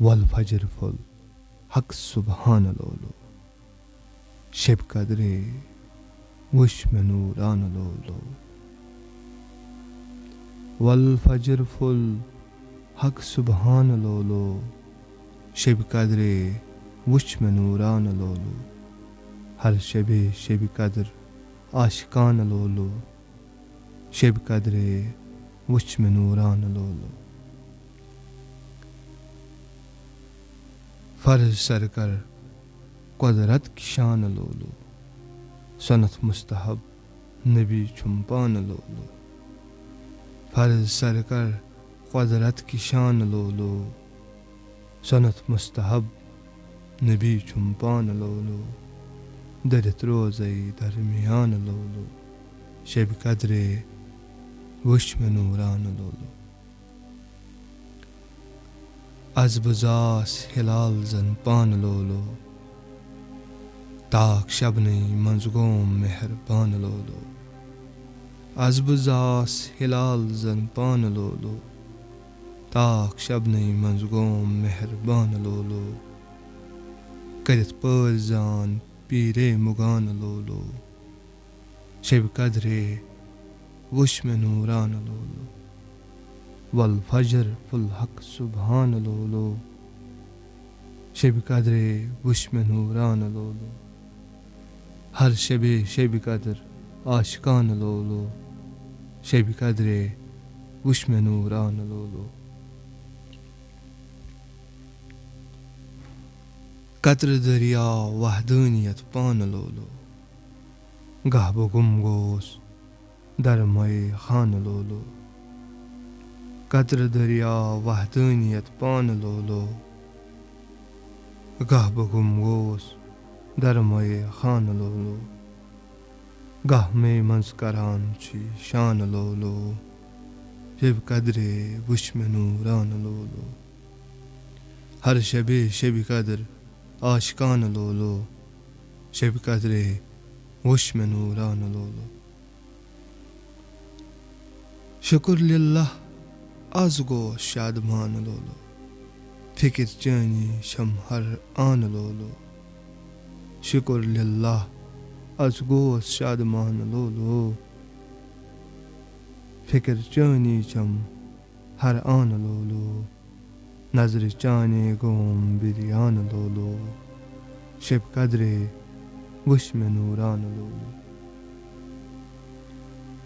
वल फजर फुल हक सुबहान लोलो शब कदरे वश में नूरान लोलो वल फजर फुल हक सुबहान लोलो शब कदरे वश में नूरान लोलो हर शब कदर आशिकान लोलो शब कदरे वश में नूरान लोलो फर्ज सर कर कुदरत की शान लोलो सनत मुस्तहब नबी चुम्पान लोलो फर्ज सर कर कुदरत की शान लोलो सनत मुस्तहब नबी चुम्पान लोलो दरित रोज़ई दरमियान लोलो शब कदरे वश में नूरान लोलो अज़बज़ास हिलाल जन पान लोलो ताक शबनी मंजगोम मेहरबान लोलो अज़बज़ास हिलाल जन पान लोलो ताक शबनी मंजगोम मेहरबान लोलो करत परजान पीरे मुगान लोलो शब कदरे वश में नूरान लोलो वल फजर फुल हक सुबहान लोलो शब कदरे वश में नूरान लोलो हर शब कदर आशिकान लोलो शब कदरे वश में नूरान लोलो कतर दरिया वहदानियत पान लोलो गहब गुम गोस दरमय खान लोलो कतर दरिया वहदानियत पान लोलो गहब गुम गोस दरमय खान लोलो गह में मंस्करान छी शान लोलो शब कदरे वश में नूरान लोलो हर शब कदर आशिकान लोलो शब कदरे वश में नूरान लोलो शुक्र लिल्लाह आज गो शादमान लोलो फिक्र चानी शम हर आन लोलो शुक्र लिल्लाह आज गो शादमान लोलो फिक्र चानी शम हर आन लोलो नजर चाने गोम बिरियान लोलो शब कदरे वश में नूरान लोलो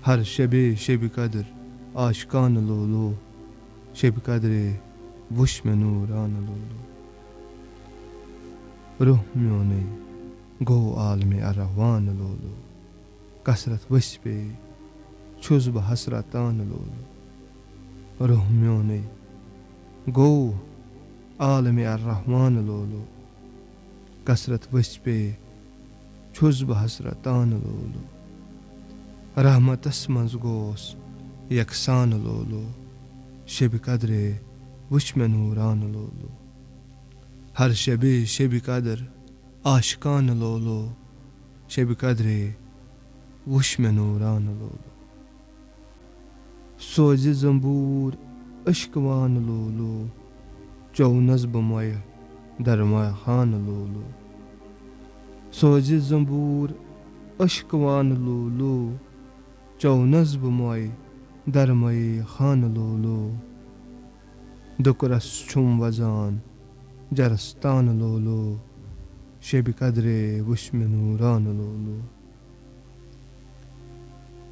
हर शब कदर आशिकान लोलो शब कदरे वश में नूरान लोलो रूह म्योने गो आलमे अरवान लोलो कसरत वश पे छुज़ब हसरतान लोलो रूह म्योने गो आलमे अर्रहमान लोलो कसरत वश पे छुज़ब हसरतान लोलो रहमतस मंज गोस यकसान लोलो शब कदरे वश में नूरान लोलो हर शब कदर आशिकान लोलो शब कदरे वश में नूरान लोलो सोज ज़ंबूर अश्कवान लोलो चौ नज़्ब मय दरमय खान लोलो सोज ज़ंबूर अश्कवान लोलो चौ नज़्ब मय दरमय खान लोलो दुकरस छुम वजान जरस्तान लोलो शब कदरे वश में नूरान लोलो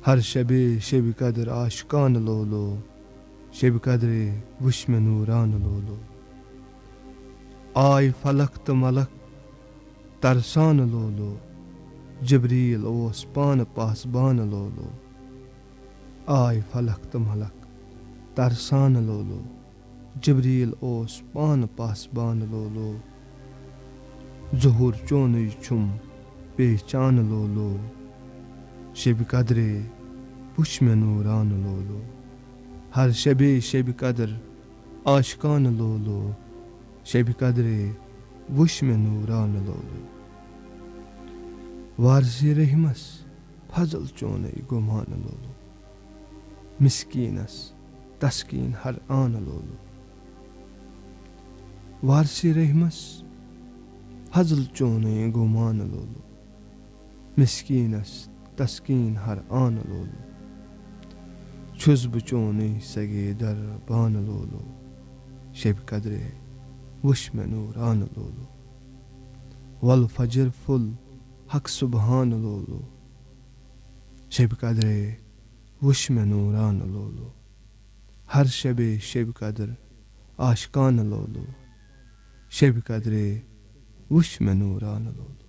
हर शब कदर आशिकान लोलो शब कदरे वश में नूरान लोलो आय फलक त मलक तरसान लोलो जबरील ओस पान पासबान लोलो आय फलक त मलक तरसान लोलो जबरील ओस पान पासबान लोलो ज़ुहुर चोन छुम पहचान लोलो शब कदरे वश में नूरान लोलो हर शब कदर आशिकान लोलो शब कदरे वश में नूरान लोलो वारसी रहमस फजल चोन गुमान लोलो मिस्कीनस तस्कीन हर आन लोलो वारसी रहमस हजल चोने गुमान लोलो मिस्कीनस तस्कीन हर आन लोलो छुज़ब चोने सगे दर बान लोलो शब कदरे वश में नूर आन लोलो वल फजर फुल हक सुबहान लोलो शब कदरे वश में नूर आन लोलो हर शबे शब कदर आशकान लोलो शब कदरे वश में नूर आन लोलो।